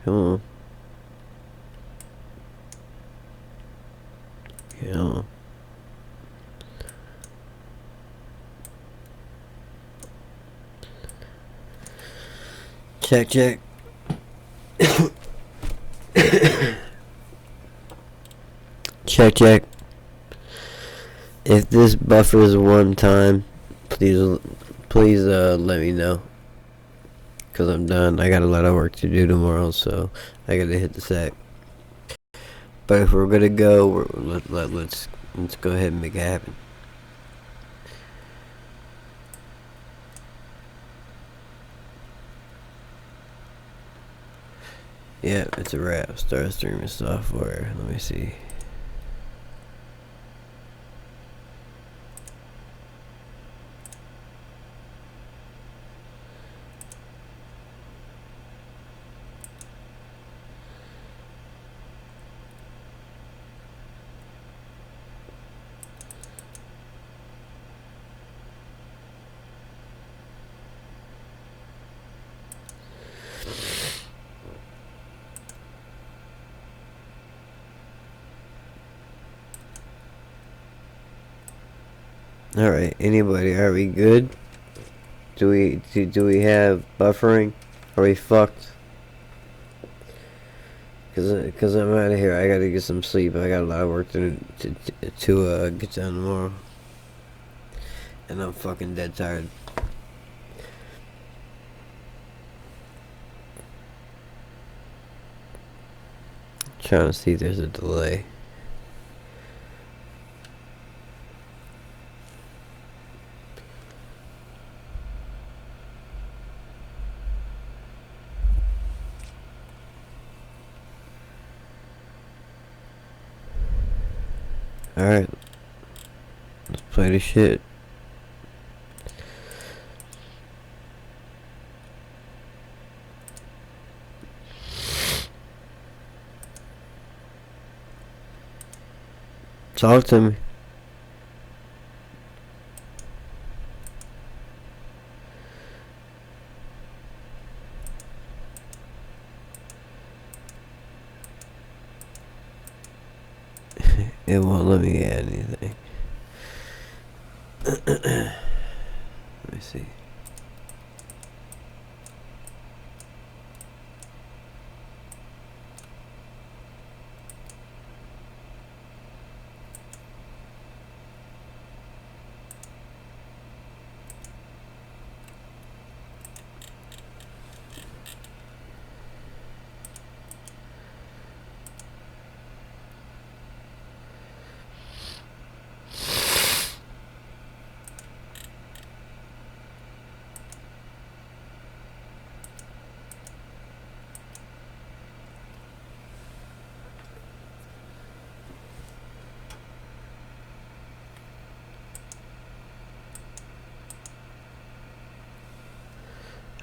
Come on. Yeah. Check, check. Check, check. If this buffers one time, please let me know. Cause I'm done. I got a lot of work to do tomorrow, so I gotta hit the sack. But if we're gonna go, let's go ahead and make it happen. Yeah, it's a wrap. Start streaming software. Let me see. Alright, anybody, are we good? Do we have buffering? Are we fucked? Cause I'm out of here. I gotta get some sleep. I got a lot of work to get done tomorrow. And I'm fucking dead tired. Trying to see if there's a delay. Alright. Let's play the shit. Talk to me. It won't let me add anything. Let me see.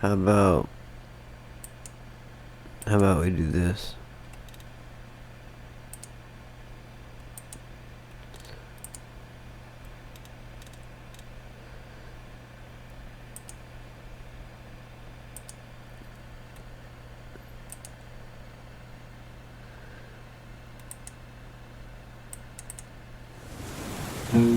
How about we do this? Yeah.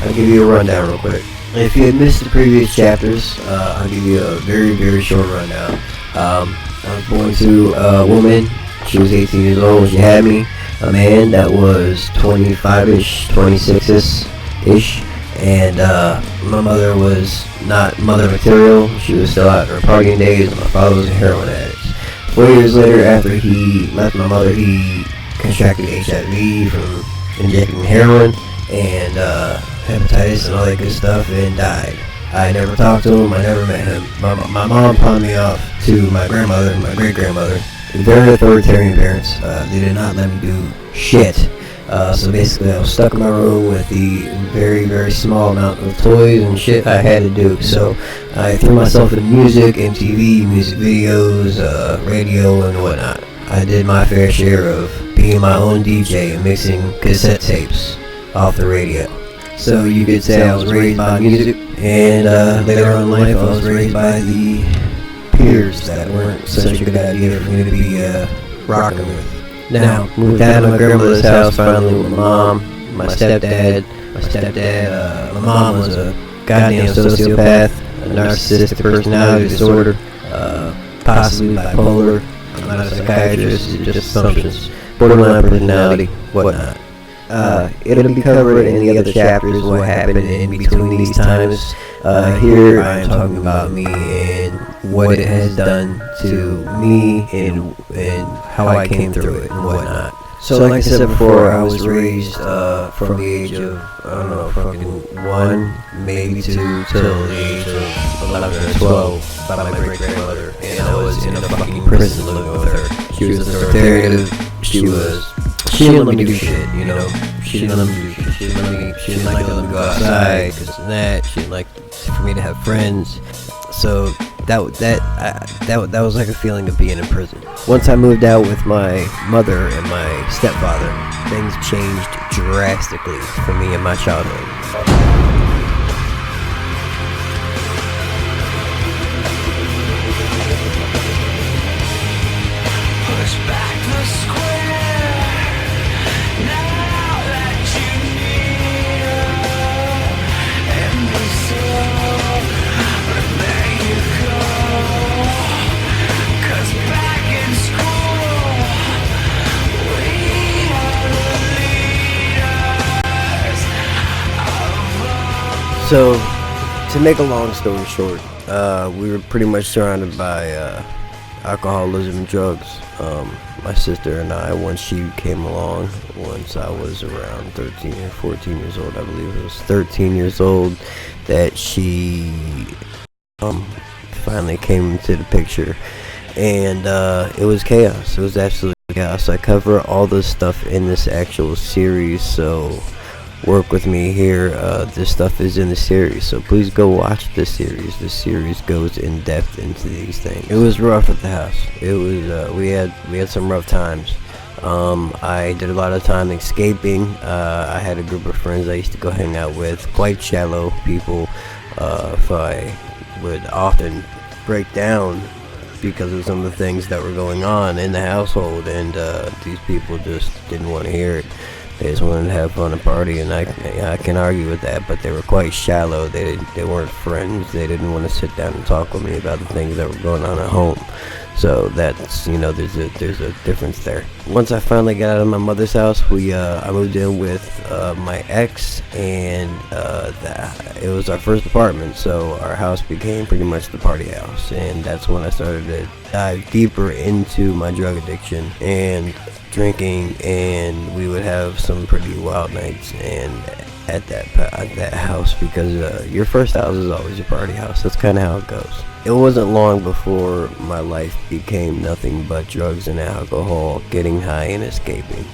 I'll give you a rundown real quick. If you had missed the previous chapters, I'll give you a very, very short rundown. I was born to a woman. She was 18 years old when she had me. A man that was 25-ish, 26-ish. And my mother was not mother material. She was still out in her partying days. My father was a heroin addict. 4 years later, after he left my mother, he contracted HIV from injecting heroin and hepatitis and all that good stuff, and died. I never talked to him. I never met him. My mom pawned me off to my grandmother, my great-grandmother. Very authoritarian parents. They did not let me do shit. So basically, I was stuck in my room with the very, very small amount of toys and shit I had to do. So I threw myself into music, MTV, music videos, radio, and whatnot. I did my fair share of being my own DJ and mixing cassette tapes off the radio. So you could say I was raised by music, and later on in life, I was raised by the peers that weren't such a good idea for me to be rocking with. Now, moved down to my grandmother's house finally with my mom, my stepdad. My mom was a goddamn sociopath, a narcissistic personality disorder, possibly bipolar. I'm not a psychiatrist, it's just assumptions. Borderline personality, whatnot. It'll be covered in the other chapters what happened in between these times. Here I am talking about me and what it has done to me and how I came through it and whatnot. So like I said before, I was raised from the age of, I don't know, fucking 1, maybe 2, till the age of 11 or 12 by my great-grandmother. And I was in a fucking prison living with her. She was authoritarian. She didn't let me do shit, you know. She didn't let me do shit. She didn't like to let me go outside, this and that. She didn't like for me to have friends. So that was like a feeling of being in prison. Once I moved out with my mother and my stepfather, things changed drastically for me in my childhood. So, to make a long story short, we were pretty much surrounded by alcoholism and drugs. My sister and I, once she came along, once I was around 13 or 14 years old, I believe it was 13 years old, that she finally came into the picture. And it was chaos. It was absolute chaos. I cover all this stuff in this actual series, so work with me here. This stuff is in the series, so please go watch this series. This series goes in depth into these things. It was rough at the house. It was we had some rough times. I did a lot of time escaping. I had a group of friends I used to go hang out with, quite shallow people. If I would often break down because of some of the things that were going on in the household, and these people just didn't want to hear it. They just wanted to have fun and party, and I can argue with that, but they were quite shallow. They weren't friends. They didn't want to sit down and talk with me about the things that were going on at home. So that's, you know, there's a difference there. Once I finally got out of my mother's house, I moved in with my ex, and it was our first apartment, so our house became pretty much the party house, and that's when I started to dive deeper into my drug addiction and drinking, and we would have some pretty wild nights and at that house, because your first house is always your party house. That's kind of how it goes. It wasn't long before my life became nothing but drugs and alcohol, getting high and escaping.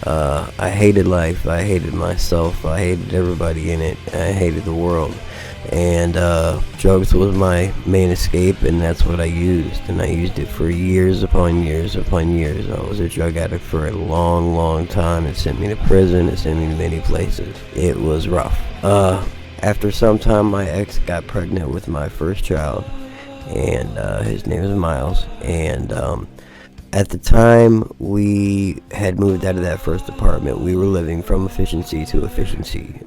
I hated life, I hated myself, I hated everybody in it, I hated the world. And drugs was my main escape, and that's what I used. And I used it for years upon years upon years. I was a drug addict for a long, long time. It sent me to prison, it sent me to many places. It was rough. After some time, my ex got pregnant with my first child, and his name is Miles. And At the time we had moved out of that first apartment, we were living from efficiency to efficiency.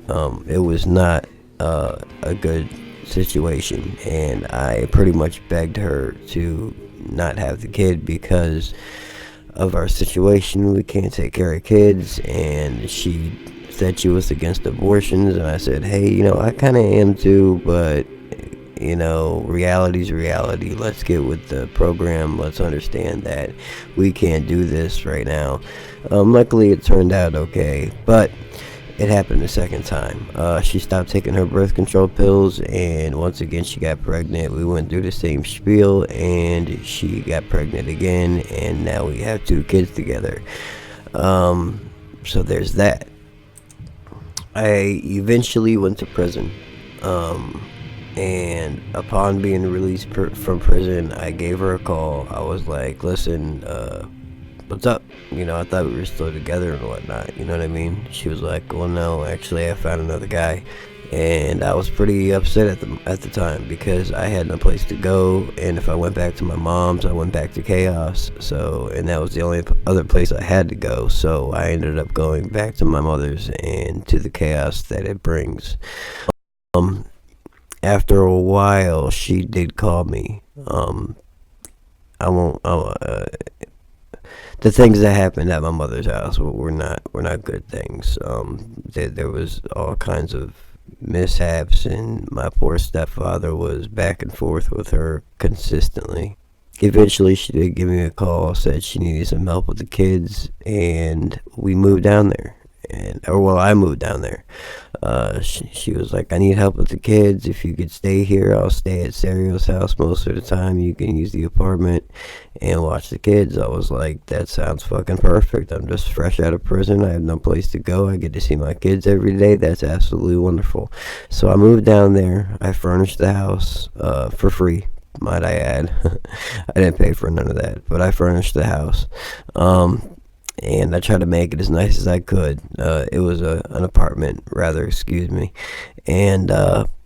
It was not a good situation, and I pretty much begged her to not have the kid because of our situation. We can't take care of kids, and she said she was against abortions, and I said, hey, I kind of am too, but reality's reality. Let's get with the program. Let's understand that we can't do this right now. Luckily, it turned out okay, but it happened a second time. She stopped taking her birth control pills, and once again, she got pregnant. We went through the same spiel, and she got pregnant again, and now we have 2 kids together. So there's that. I eventually went to prison. And upon being released from prison, I gave her a call. I was like, listen, what's up? I thought we were still together and whatnot. You know what I mean? She was like, well, no, actually, I found another guy. And I was pretty upset at the time because I had no place to go. And if I went back to my mom's, I went back to chaos. And that was the only other place I had to go. So I ended up going back to my mother's and to the chaos that it brings. After a while, she did call me. I won't. The things that happened at my mother's house were not good things. There was all kinds of mishaps, and my poor stepfather was back and forth with her consistently. Eventually, she did give me a call, said she needed some help with the kids, and we moved down there. I moved down there. She was like, I need help with the kids. If you could stay here, I'll stay at Serio's house most of the time. You can use the apartment and watch the kids. I was like, that sounds fucking perfect. I'm just fresh out of prison. I have no place to go. I get to see my kids every day. That's absolutely wonderful. So I moved down there. I furnished the house for free, might I add. I didn't pay for none of that, but I furnished the house. And I tried to make it as nice as I could. It was an apartment, rather, excuse me. And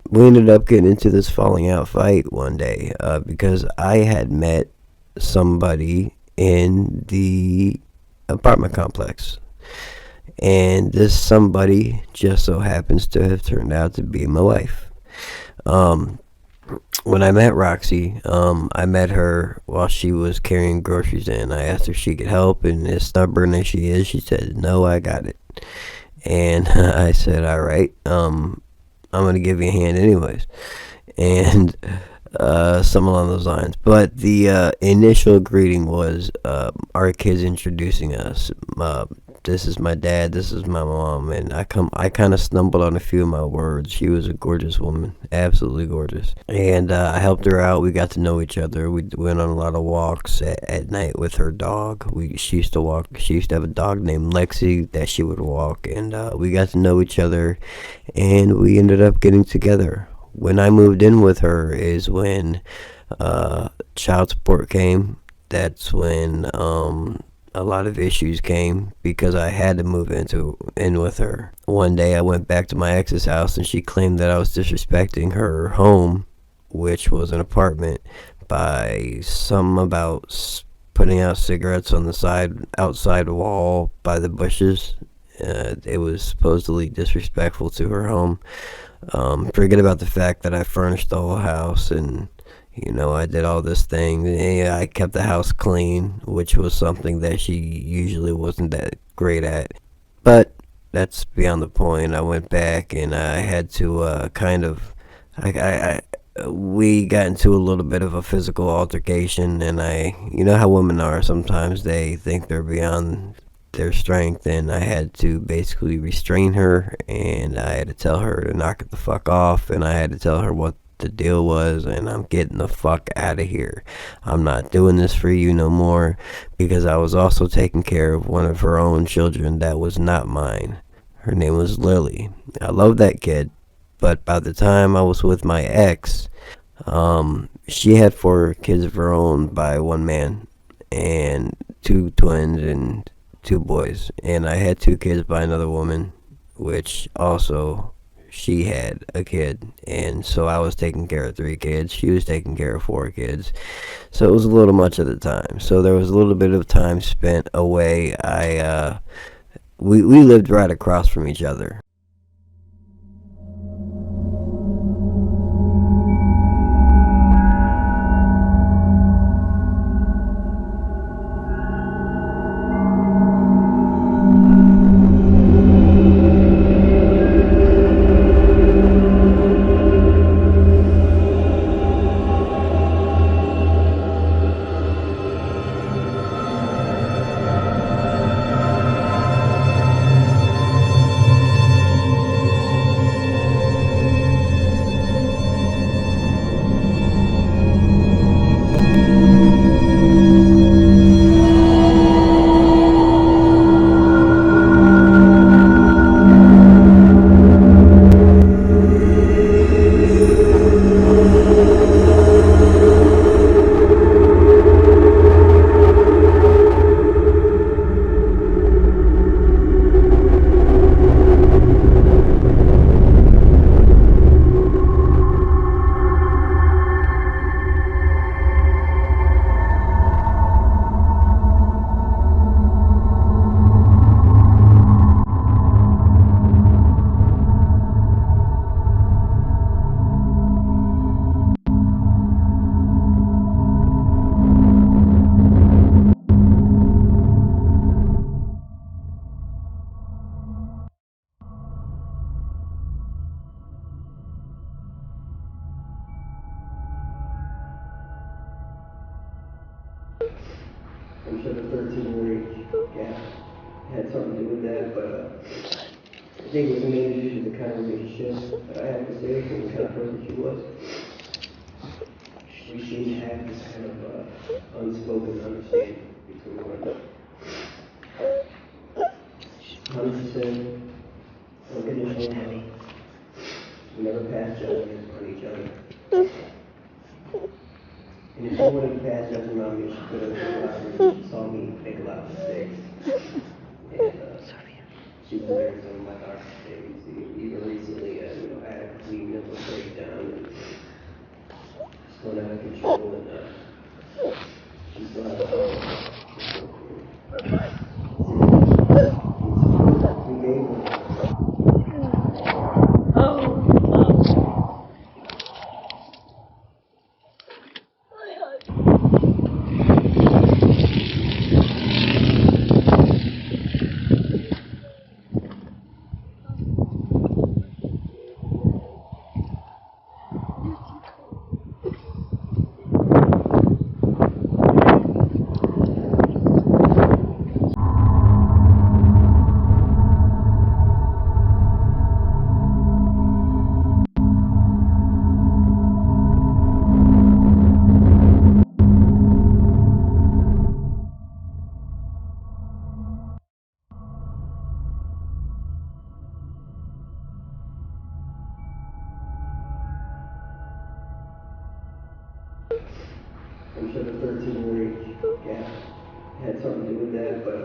we ended up getting into this falling out fight one day because I had met somebody in the apartment complex. And this somebody just so happens to have turned out to be my wife. When I met Roxy, I met her while she was carrying groceries in. I asked her if she could help, and as stubborn as she is, she said, no, I got it. And I said, all right, I'm going to give you a hand anyways. And some along those lines. But the initial greeting was our kids introducing us. This is my dad, this is my mom, and I kind of stumbled on a few of my words. She was a gorgeous woman, absolutely gorgeous, and I helped her out. We got to know each other. We went on a lot of walks at night with her dog. She used to have a dog named Lexi that she would walk, and we got to know each other, and we ended up getting together. When I moved in with her is when child support came. That's when a lot of issues came because I had to move in with her. One day I went back to my ex's house and she claimed that I was disrespecting her home, which was an apartment, by about putting out cigarettes on the outside wall by the bushes. It was supposedly disrespectful to her home. Forget about the fact that I furnished the whole house and I did all this thing. Yeah, I kept the house clean, which was something that she usually wasn't that great at. But that's beyond the point. I went back and I had to we got into a little bit of a physical altercation, and you know how women are. Sometimes they think they're beyond their strength, and I had to basically restrain her, and I had to tell her to knock it the fuck off, and I had to tell her what the deal was, and I'm getting the fuck out of here. I'm not doing this for you no more, because I was also taking care of one of her own children that was not mine. Her name was Lily. I love that kid, but by the time I was with my ex, she had 4 kids of her own by one man, and 2 twins and 2 boys, and I had 2 kids by another woman, which also she had a kid, and so I was taking care of 3 kids. She was taking care of 4 kids, so it was a little much at the time. So there was a little bit of time spent away. We lived right across from each other. I'm sure the 13-year gap had something to do with that, but I think it was mainly due to the kind of relationship that I had with Sid and the kind of person she was. We seemed to have this kind of unspoken understanding between one another. 100% unconditional love. We never passed judgment on each other. And if she would have passed judgment on me, she could have allowed me. She saw me make a lot of mistakes. And she was aware of some of my darkest things. Even recently, I had a complete mental breakdown and just going out of control. And she still had a power. We gave her. I'm sure the 13-year gap had something to do with that, but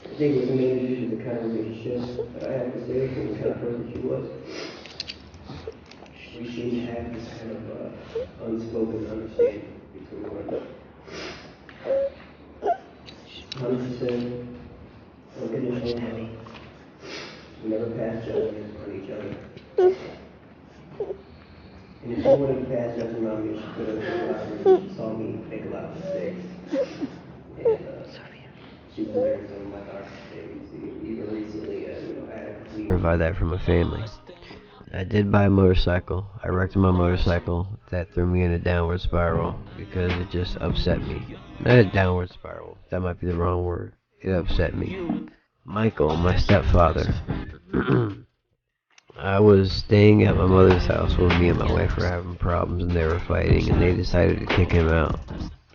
I think it was mainly due to the kind of relationship that I had with Sid and the kind of person she was. We seemed to have this kind of unspoken understanding between one another. 100% unconditional love. We never passed judgment on each other. And if she would have passed judgment on me, she could have allowed me. She saw me make a lot of mistakes. And she was aware of some of my darkest things. Even recently, I had a complete... Provide that for my family. I did buy a motorcycle. I wrecked my motorcycle. That threw me in a downward spiral because it just upset me. Not a downward spiral. That might be the wrong word. It upset me. Michael, my stepfather. I was staying at my mother's house when me and my wife were having problems and they were fighting and they decided to kick him out.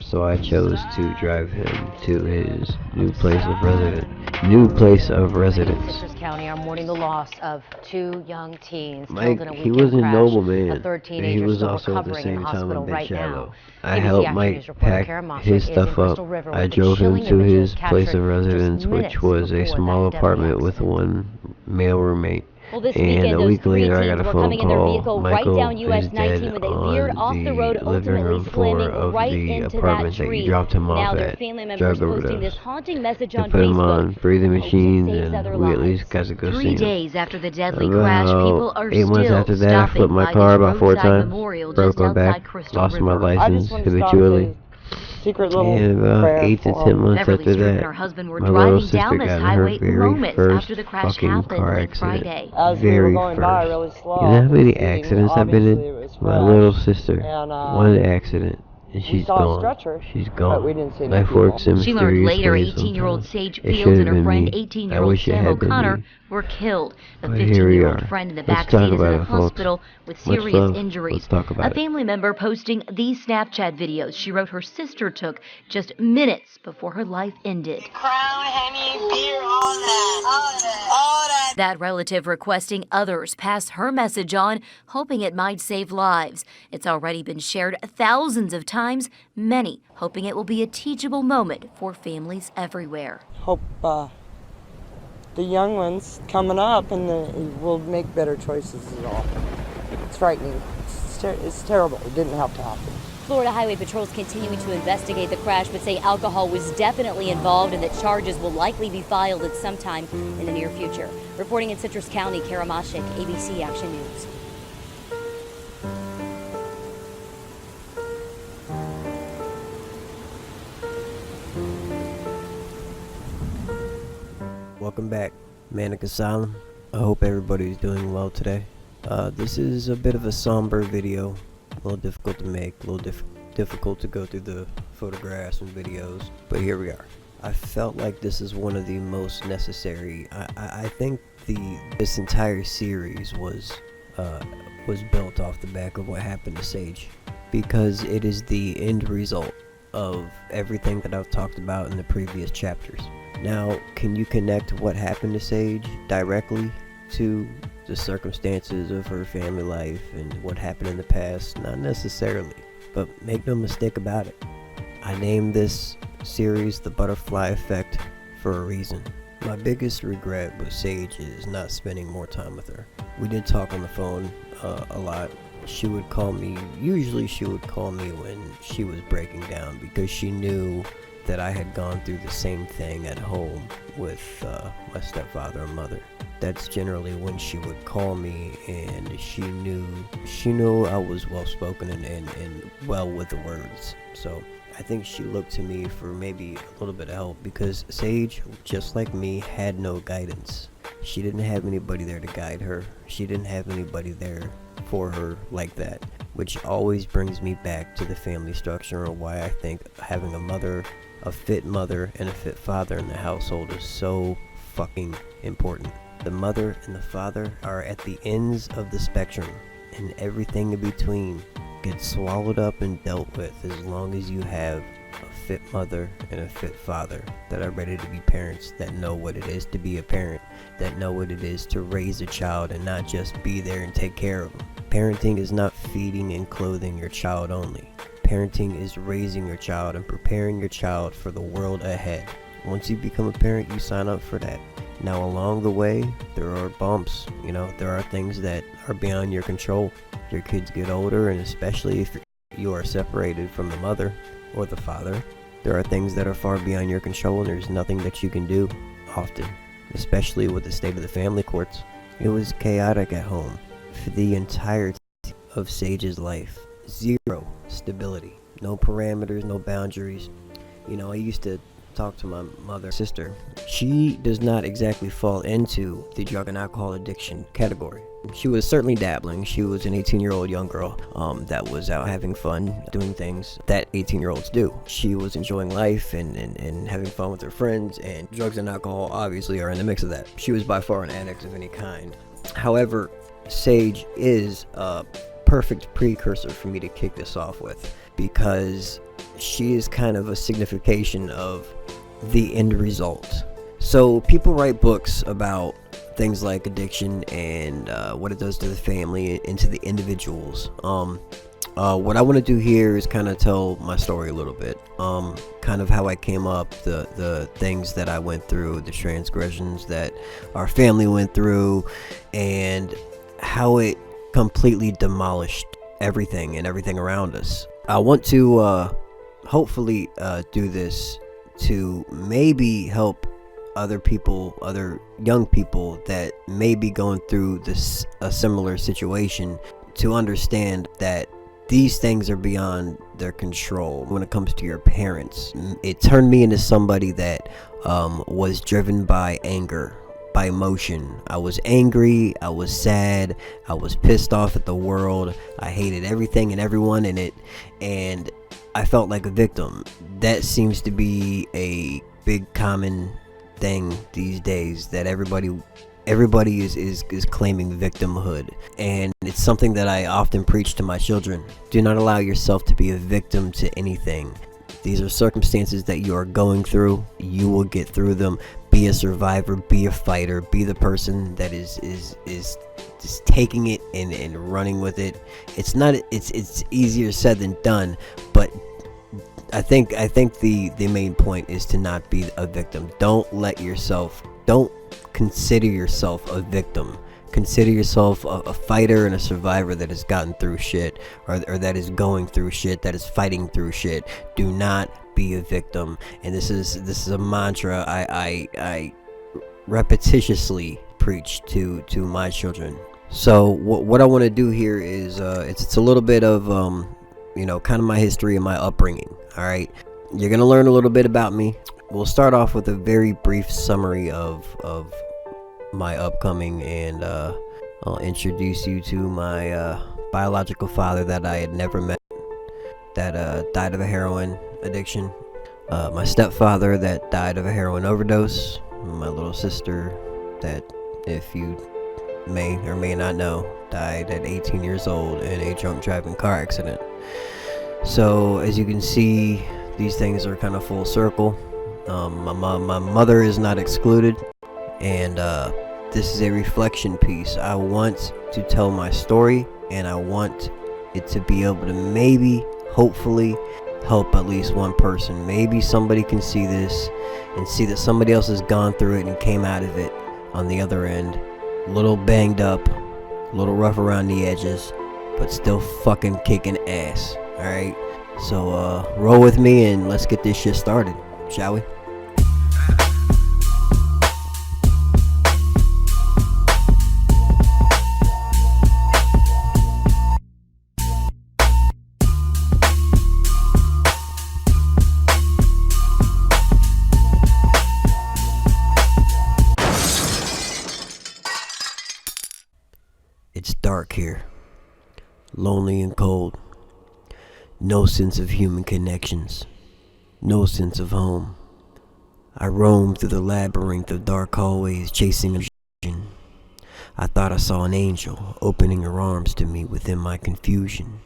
So I chose to drive him to his new place of residence. County are mourning the loss of 2 young teens Mike, killed in a he weekend was a crash. noble man, A third and teenager he was still also at the recovering in same time a hospital bit right shallow. now. I ABC helped Action Mike News reporter pack Kara Mosik his is in stuff up. Crystal River I with the drove him chilling to images his place captured of just residence, which minutes was a before small that deadly apartment with accident. one male roommate. Well, this And weekend, a those week three later, I got teens a were phone coming in their call. vehicle right Michael down is US dead 19 when they on veered off the road, the living ultimately room floor slamming of right the into that apartment that you tree. dropped him Now, off their at. family members Drug posting this overdose. haunting message They on put him Facebook on breathing in hopes it machines, saves other and we at least lives. got to go 3 see him. days after the deadly crash, people About are 8 months still after that, I flipped stopping my by car this about 4 roadside times, memorial broke just my back, outside Crystal lost my River. I license just want to stop habitually. a secret little And about prayer 8 to for 10 him. months Beverly after Stewart and that, her husband were my little driving down sister this got in her highway very moments first after the crash fucking happened car late accident. Friday. As we were Very going by first. really slow, You know how many speeding, accidents I've been obviously in? it was My fresh, little sister. and One accident. And we she's saw a gone. stretcher, She's but gone. we didn't see any Life people. works in She learned mysterious later ways 18-year-old sometimes. Sage It Fields should and have her been friend me. I 18-year-old wish it Sam had been O'Connor me. were killed. The But here we 15-year-old are. friend in the Let's back talk seat is in about a it, folks. hospital with Much serious love. injuries. Let's talk A about it. family member posting these Snapchat videos she wrote her sister took just minutes before her life ended. Crown, Henny, beer, all that. That relative requesting others pass her message on, hoping it might save lives. It's already been shared thousands of times, many hoping it will be a teachable moment for families everywhere. Hope the young ones coming up and will make better choices is all. It's frightening. It's terrible. It didn't have to happen. Florida Highway Patrol is continuing to investigate the crash, but say alcohol was definitely involved and that charges will likely be filed at some time in the near future. Reporting in Citrus County, Kara Mashik, ABC Action News. Welcome back, ManikAsylum. I hope everybody's doing well today. This is a bit of a somber video, a little difficult to make, a little difficult to go through the photographs and videos, but here we are. I felt like this is one of the most necessary. I think this entire series was built off the back of what happened to Sage, because it is the end result of everything that I've talked about in the previous chapters. Now, can you connect what happened to Sage directly to the circumstances of her family life and what happened in the past? Not necessarily, but make no mistake about it. I named this series The Butterfly Effect for a reason. My biggest regret with Sage is not spending more time with her. We did talk on the phone a lot. She would call me, usually she would call me when she was breaking down, because she knew that I had gone through the same thing at home with my stepfather and mother. That's generally when she would call me, and she knew I was well spoken and well with the words. So I think she looked to me for maybe a little bit of help, because Sage, just like me, had no guidance. She didn't have anybody there to guide her. She didn't have anybody there for her like that, which always brings me back to the family structure and why I think having a fit mother and a fit father in the household is so fucking important. The mother and the father are at the ends of the spectrum, and everything in between gets swallowed up and dealt with as long as you have a fit mother and a fit father that are ready to be parents, that know what it is to be a parent, that know what it is to raise a child and not just be there and take care of them. Parenting is not feeding and clothing your child only. Parenting is raising your child and preparing your child for the world ahead. Once you become a parent, you sign up for that. Now, along the way, there are bumps. There are things that are beyond your control. Your kids get older, and especially if you are separated from the mother or the father, there are things that are far beyond your control, and there's nothing that you can do often, especially with the state of the family courts. It was chaotic at home for the entirety of Sage's life. Zero stability, no parameters, no boundaries. I used to talk to my mother, sister. She does not exactly fall into the drug and alcohol addiction category. She was certainly dabbling. She was an 18-year-old young girl that was out having fun, doing things that 18-year-olds do. She was enjoying life and having fun with her friends, and drugs and alcohol obviously are in the mix of that. She was by far an addict of any kind. However, Sage is a perfect precursor for me to kick this off with, because she is kind of a signification of the end result. So people write books about things like addiction and what it does to the family and to the individuals. What I want to do here is kind of tell my story a little bit. Kind of how I came up, the things that I went through, the transgressions that our family went through, and how it completely demolished everything and everything around us. I want to hopefully do this to maybe help other people, other young people that may be going through a similar situation, to understand that these things are beyond their control. When it comes to your parents, it turned me into somebody that was driven by anger, by emotion. I was angry, I was sad, I was pissed off at the world, I hated everything and everyone in it, and I felt like a victim. That seems to be a big common thing these days, that everybody is claiming victimhood, and it's something that I often preach to my children. Do not allow yourself to be a victim to anything. These are circumstances that you are going through. You will get through them. Be a survivor, be a fighter, be the person that is just taking it and running with it. It's easier said than done, but I think the main point is to not be a victim. Don't consider yourself a victim. Consider yourself a fighter and a survivor that has gotten through shit, or that is going through shit, that is fighting through shit. Do not be a victim. And this is a mantra I repetitiously preach to my children. So what I want to do here is it's a little bit of kind of my history and my upbringing. All right, you're gonna learn a little bit about me. We'll start off with a very brief summary of my upcoming, and I'll introduce you to my biological father that I had never met, that died of a heroin addiction, my stepfather that died of a heroin overdose, my little sister that, if you may or may not know, died at 18 years old in a drunk driving car accident. So as you can see, these things are kind of full circle. My mother is not excluded, and this is a reflection piece. I want to tell my story, and I want it to be able to maybe, hopefully, help at least one person. Maybe somebody can see this and see that somebody else has gone through it and came out of it on the other end, a little banged up, a little rough around the edges, but still fucking kicking ass. Alright, so roll with me and let's get this shit started, shall we? It's dark here, lonely and cold. No sense of human connections, no sense of home. I roam through the labyrinth of dark hallways, chasing a vision. I thought I saw an angel opening her arms to me within my confusion.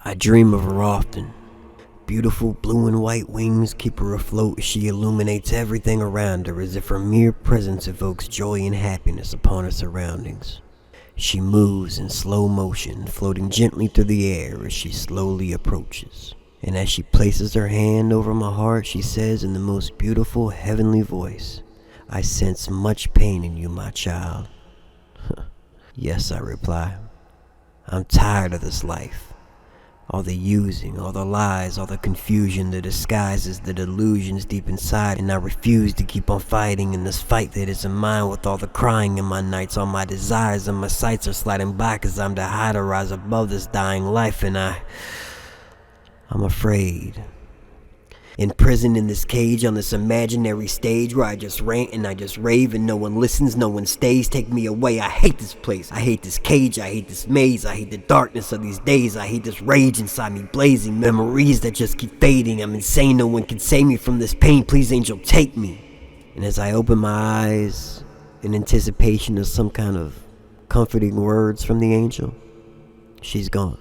I dream of her often. Beautiful blue and white wings keep her afloat as she illuminates everything around her, as if her mere presence evokes joy and happiness upon her surroundings. She moves in slow motion, floating gently through the air as she slowly approaches. And as she places her hand over my heart, she says in the most beautiful heavenly voice, "I sense much pain in you, my child." Yes, I reply. I'm tired of this life. All the using, all the lies, all the confusion, the disguises, the delusions deep inside, and I refuse to keep on fighting in this fight that isn't mine. With all the crying in my nights, all my desires and my sights are sliding by, 'cause I'm to hide or rise above this dying life, and I'm afraid. Imprisoned in this cage on this imaginary stage where I just rant and I just rave and no one listens, no one stays. Take me away, I hate this place, I hate this cage, I hate this maze, I hate the darkness of these days, I hate this rage inside me blazing, memories that just keep fading. I'm insane, no one can save me from this pain, please angel take me. And as I open my eyes in anticipation of some kind of comforting words from the angel, she's gone,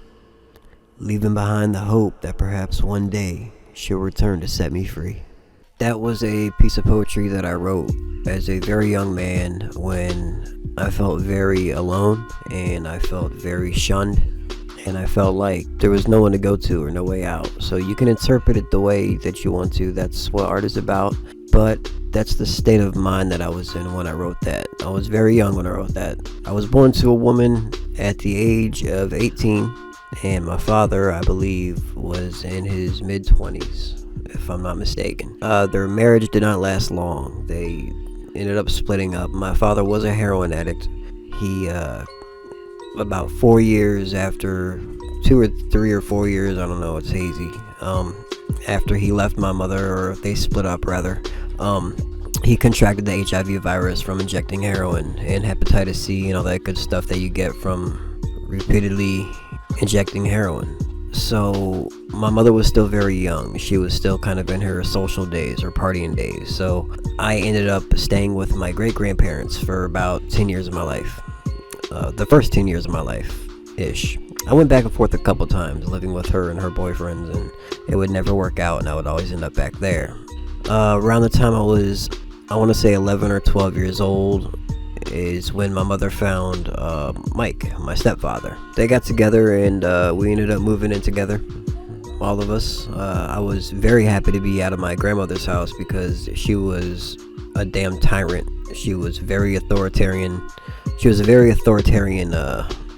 leaving behind the hope that perhaps one day she'll return to set me free. That was a piece of poetry that I wrote as a very young man when I felt very alone and I felt very shunned and I felt like there was no one to go to or no way out. So you can interpret it the way that you want to. That's what art is about. But that's the state of mind that I was in when I wrote that. I was very young when I wrote that. I was born to a woman at the age of 18, and my father, I believe, was in his mid-20s, if I'm not mistaken. Their marriage did not last long. They ended up splitting up. My father was a heroin addict. He, about 4 years after, 2 or 3 or 4 years, I don't know, it's hazy, after he left my mother, or they split up rather, he contracted the HIV virus from injecting heroin and hepatitis C and all that good stuff that you get from repeatedly injecting heroin. So my mother was still very young. She was still kind of in her social days or partying days. So I ended up staying with my great-grandparents for about 10 years of my life. The first 10 years of my life-ish. I went back and forth a couple times living with her and her boyfriends, and it would never work out, and I would always end up back there. Around the time I was, I want to say 11 or 12 years old, is when my mother found Mike, my stepfather. They got together, and we ended up moving in together, all of us. I was very happy to be out of my grandmother's house because she was a damn tyrant. She was very authoritarian. She was a very authoritarian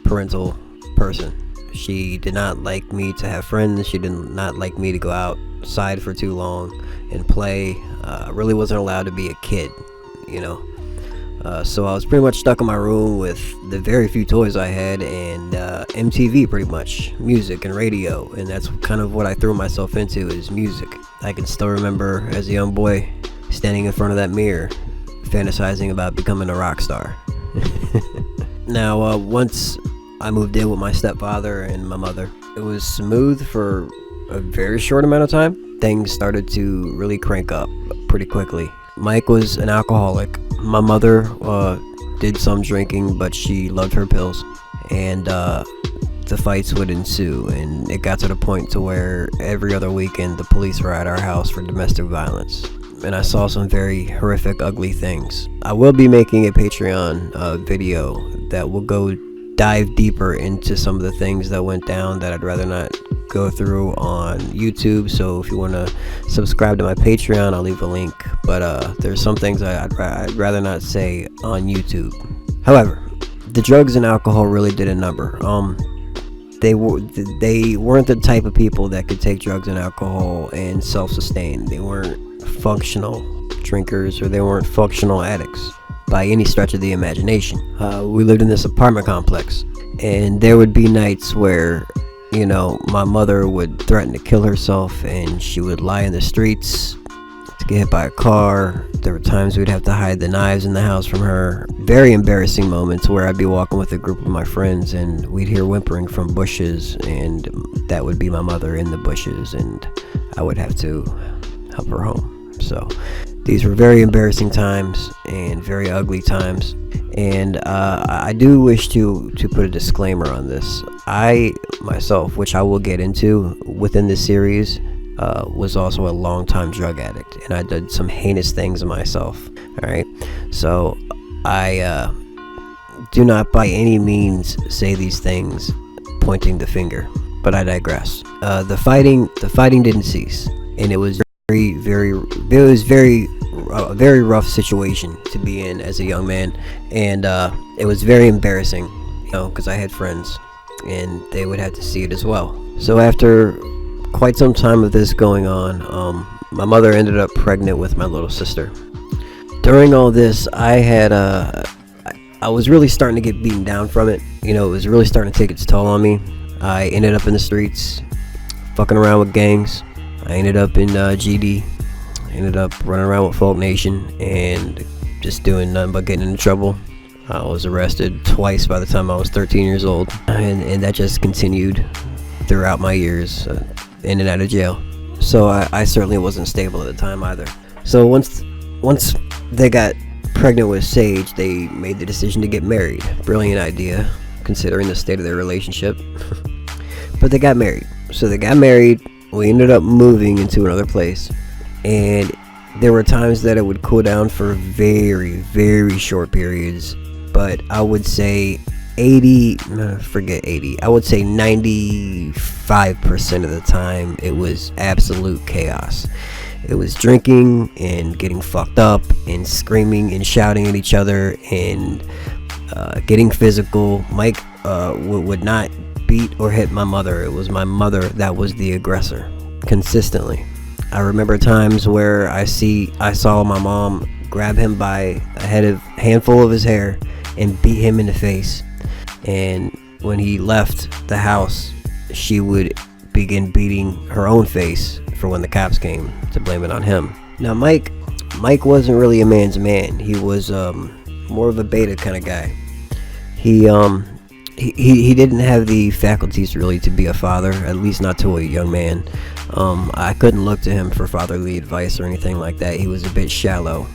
parental person. She did not like me to have friends. She did not like me to go outside for too long and play. I really wasn't allowed to be a kid, you know. So I was pretty much stuck in my room with the very few toys I had and MTV, pretty much, music and radio, and that's kind of what I threw myself into, is music. I can still remember as a young boy standing in front of that mirror fantasizing about becoming a rock star. Now once I moved in with my stepfather and my mother, it was smooth for a very short amount of time. Things started to really crank up pretty quickly. Mike was an alcoholic. My mother did some drinking, but she loved her pills, and the fights would ensue, and it got to the point to where every other weekend the police were at our house for domestic violence, and I saw some very horrific, ugly things. I will be making a Patreon video that will go dive deeper into some of the things that went down that I'd rather not go through on YouTube. So if you want to subscribe to my Patreon, I'll leave a link, but there's some things I'd rather not say on YouTube. However, the drugs and alcohol really did a number. They weren't the type of people that could take drugs and alcohol and self-sustain. They weren't functional drinkers, or they weren't functional addicts by any stretch of the imagination. We lived in this apartment complex, and there would be nights where, you know, my mother would threaten to kill herself, and she would lie in the streets to get hit by a car. There were times we'd have to hide the knives in the house from her. Very embarrassing moments where I'd be walking with a group of my friends, and we'd hear whimpering from bushes, and that would be my mother in the bushes, and I would have to help her home. So these were very embarrassing times and very ugly times, and I do wish to put a disclaimer on this. I myself, which I will get into within this series, was also a long-time drug addict, and I did some heinous things myself. Alright, so I do not by any means say these things pointing the finger, but I digress. The fighting didn't cease, and it was a very rough situation to be in as a young man, and it was very embarrassing, you know, because I had friends and they would have to see it as well. So after quite some time of this going on, my mother ended up pregnant with my little sister. During all this, I was really starting to get beaten down from it. You know, it was really starting to take its toll on me. I ended up in the streets, fucking around with gangs. I ended up in GD. I ended up running around with Folk Nation and just doing nothing but getting into trouble. I was arrested twice by the time I was 13 years old, and that just continued throughout my years in and out of jail. So I certainly wasn't stable at the time either. So once they got pregnant with Sage, they made the decision to get married. Brilliant idea, considering the state of their relationship. But they got married. So they got married. We ended up moving into another place, and there were times that it would cool down for very, very short periods, but I would say I would say 95% of the time, it was absolute chaos. It was drinking and getting fucked up and screaming and shouting at each other and getting physical. Mike would not beat or hit my mother. It was my mother that was the aggressor consistently. I remember times where I saw my mom grab him by a handful of his hair and beat him in the face. And when he left the house, she would begin beating her own face for when the cops came to blame it on him. Now Mike wasn't really a man's man. He was more of a beta kind of guy. He didn't have the faculties really to be a father, at least not to a young man. I couldn't look to him for fatherly advice or anything like that. He was a bit shallow.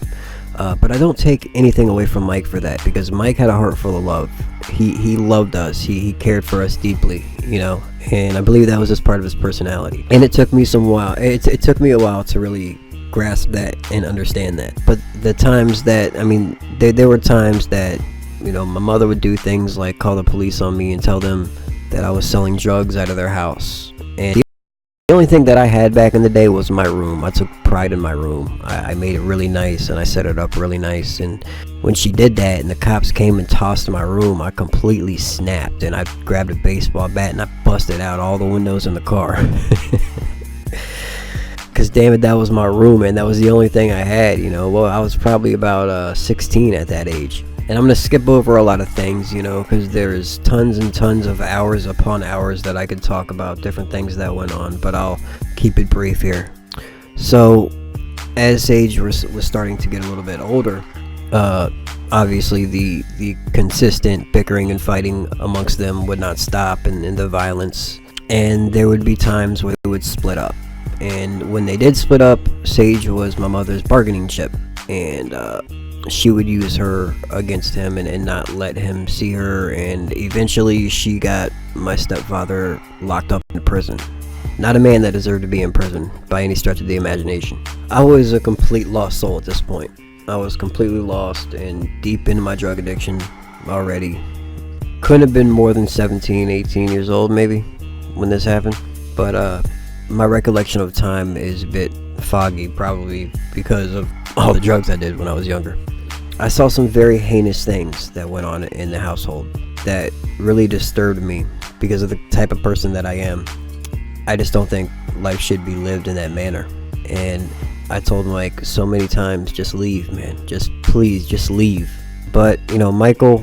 But I don't take anything away from Mike for that, because Mike had a heart full of love. He loved us. He cared for us deeply, you know, and I believe that was just part of his personality. And it took me it took me a while to really grasp that and understand that. But the times that, there were times that, you know, my mother would do things like call the police on me and tell them that I was selling drugs out of their house. And the only thing that I had back in the day was my room. I took pride in my room. I made it really nice and I set it up really nice. And when she did that and the cops came and tossed my room, I completely snapped and I grabbed a baseball bat and I busted out all the windows in the car. Because damn it, that was my room and that was the only thing I had, you know. Well, I was probably about 16 at that age. And I'm going to skip over a lot of things, you know, because there's tons and tons of hours upon hours that I could talk about different things that went on, but I'll keep it brief here. So, as Sage was starting to get a little bit older, obviously the consistent bickering and fighting amongst them would not stop, and the violence. And there would be times where they would split up. And when they did split up, Sage was my mother's bargaining chip. And, she would use her against him and not let him see her, and eventually she got my stepfather locked up in prison. Not a man that deserved to be in prison by any stretch of the imagination. I was a complete lost soul at this point. I was completely lost and deep into my drug addiction already. Couldn't have been more than 17, 18 years old maybe when this happened, but my recollection of time is a bit foggy, probably because of all the drugs I did when I was younger. I saw some very heinous things that went on in the household that really disturbed me because of the type of person that I am. I just don't think life should be lived in that manner. And I told Mike so many times, just leave, man. Please, just leave. But, you know, Michael,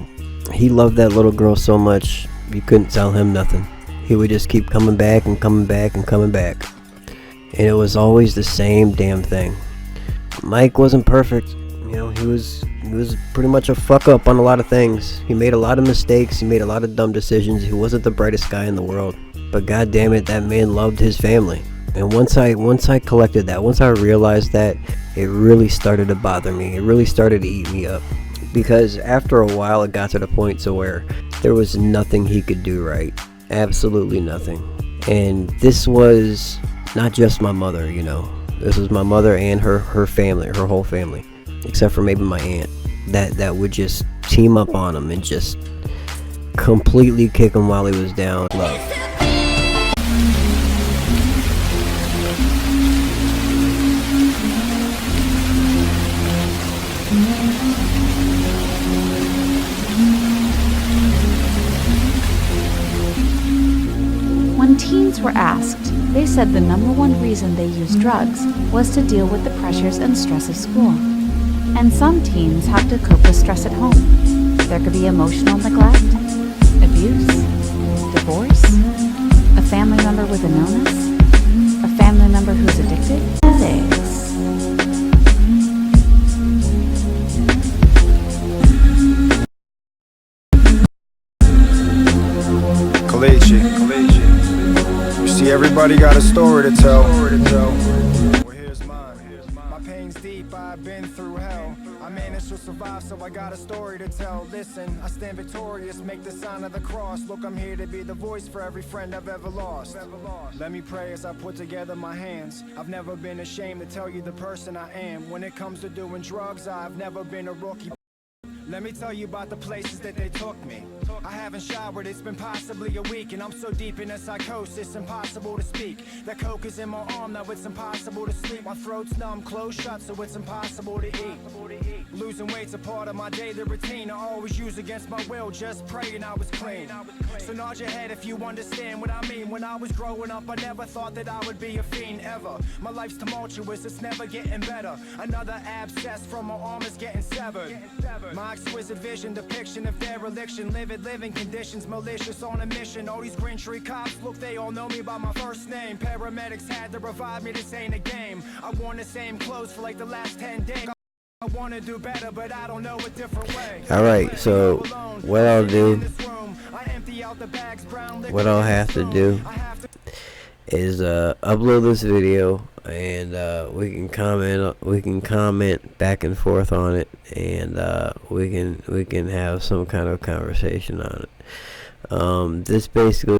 he loved that little girl so much, you couldn't tell him nothing. He would just keep coming back and coming back and coming back. And it was always the same damn thing. Mike wasn't perfect. You know, he was pretty much a fuck up on a lot of things. He made a lot of mistakes. He made a lot of dumb decisions. He wasn't the brightest guy in the world. But god damn it, that man loved his family. And once I collected that, once I realized that, it really started to bother me. It really started to eat me up. Because after a while, it got to the point to where there was nothing he could do right. Absolutely nothing. And this was not just my mother, you know. This was my mother and her family, her whole family. Except for maybe my aunt, that would just team up on him and just completely kick him while he was down low. When teens were asked, they said the number one reason they used drugs was to deal with the pressures and stress of school. And some teens have to cope with stress at home. There could be emotional neglect, abuse, divorce, a family member with an illness, a family member who's addicted, headaches. Collegiate. You see, everybody got a story to tell. Well, here's mine. My pain's deep, I've been through hell. I managed to survive, so I got a story to tell. Listen, I stand victorious, make the sign of the cross. Look, I'm here to be the voice for every friend I've ever lost. Let me pray as I put together my hands. I've never been ashamed to tell you the person I am. When it comes to doing drugs, I've never been a rookie. Let me tell you about the places that they took me. I haven't showered, it's been possibly a week, and I'm so deep in a psychosis, impossible to speak. That coke is in my arm, now it's impossible to sleep. My throat's numb, closed shut, so it's impossible to eat. Losing weight's a part of my daily routine. I always use against my will, just praying I was clean. So nod your head if you understand what I mean. When I was growing up, I never thought that I would be a fiend ever. My life's tumultuous, it's never getting better. Another abscess from my arm is getting severed. My exquisite vision, depiction of dereliction, livid living conditions, malicious on a mission. All these Green Tree cops, look, they all know me by my first name. Paramedics had to revive me, this ain't a game. I worn the same clothes for like the last 10 days. I wanna do better, but I don't know a different way. Alright, so what I'll do, what I'll have to do is upload this video, and we can comment back and forth on it, and we can have some kind of conversation on it. This basically